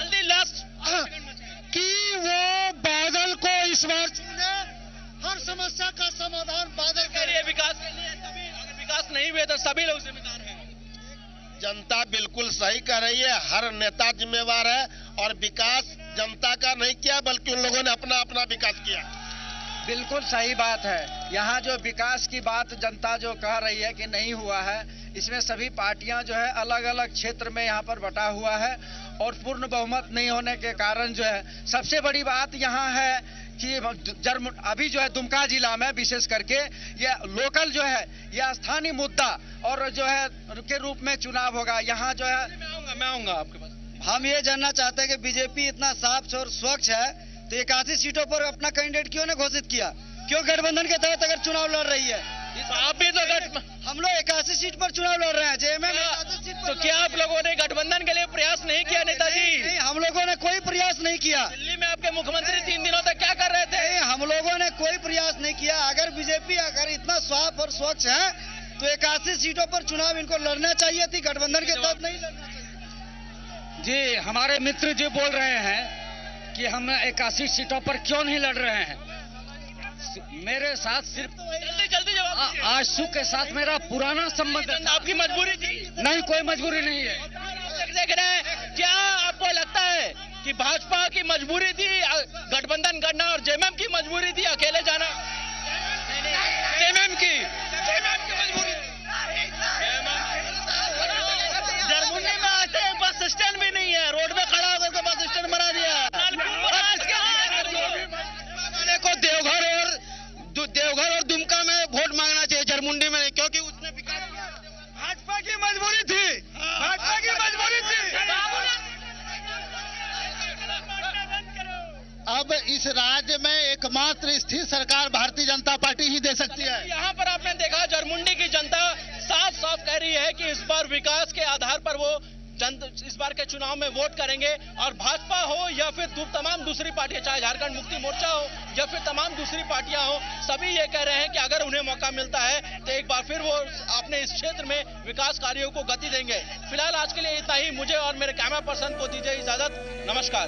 कि वो बादल को इस बार चुने। हर समस्या का समाधान बादल करिए। विकास नहीं हुए तो सभी लोग जिम्मेदार हैं। जनता बिल्कुल सही कह रही है, हर नेता जिम्मेवार है और विकास जनता का नहीं किया बल्कि उन लोगों ने अपना अपना विकास किया। बिल्कुल सही बात है। यहाँ जो विकास की बात जनता जो कह रही है कि नहीं हुआ है, इसमें सभी पार्टियां जो है अलग अलग क्षेत्र में यहाँ पर बटा हुआ है और पूर्ण बहुमत नहीं होने के कारण जो है सबसे बड़ी बात यहाँ है कि अभी जो है दुमका जिला में विशेष करके ये लोकल जो है ये स्थानीय मुद्दा और जो है के रूप में चुनाव होगा। यहाँ जो है मैं आऊंगा आपके पास। हम ये जानना चाहते हैं कि बीजेपी इतना साफ और स्वच्छ है तो 81 सीटों पर अपना कैंडिडेट क्यों ने घोषित किया? क्यों गठबंधन के तहत अगर चुनाव लड़ रही है? आप भी तो हम लोग 81 सीट पर चुनाव लड़ रहे हैं, जेएमएम 81 सीट पर। तो क्या आप लोगों ने गठबंधन के लिए प्रयास नहीं किया नेताजी? नहीं, हम लोगों ने कोई प्रयास नहीं किया। दिल्ली में आपके मुख्यमंत्री 3 दिनों तक क्या कर रहे थे? हम लोगों ने कोई प्रयास नहीं किया। अगर बीजेपी अगर इतना साफ और स्वच्छ है तो 81 सीटों पर चुनाव इनको लड़ना चाहिए थी, गठबंधन के तहत नहीं लड़ना चाहिए। जी, हमारे मित्र जी बोल रहे हैं कि हम 81 सीटों पर क्यों नहीं लड़ रहे हैं। मेरे साथ सिर्फ जल्दी जवाब आजसू के साथ मेरा पुराना संबंध है। आपकी मजबूरी थी? नहीं, कोई मजबूरी नहीं है। देख रहे हैं, क्या आपको लगता है कि भाजपा की मजबूरी थी गठबंधन करना और जेएमएम की मजबूरी थी अकेले जाना? जेएमएम की मजबूरी। जरमुंडी में आज तक बस स्टैंड भी नहीं है, रोड में खड़ा होकर के बस स्टैंड बना दिया। को देवघर और दुमका में वोट मांगना चाहिए, जरमुंडी में नहीं, क्योंकि उसने भाजपा की मजबूरी थी, भाजपा की मजबूरी थी। अब इस राज्य में एकमात्र स्थिर सरकार भारतीय जनता पार्टी ही दे सकती है। यहाँ पर आपने देखा जरमुंडी की जनता साफ साफ कह रही है कि इस बार विकास के आधार पर वो इस बार के चुनाव में वोट करेंगे, और भाजपा हो या फिर तमाम दूसरी पार्टियां, चाहे झारखंड मुक्ति मोर्चा हो या फिर तमाम दूसरी पार्टियां हो, सभी ये कह रहे हैं कि अगर उन्हें मौका मिलता है तो एक बार फिर वो अपने इस क्षेत्र में विकास कार्यों को गति देंगे। फिलहाल आज के लिए इतना ही। मुझे और मेरे कैमरा पर्सन को दीजिए इजाजत। नमस्कार।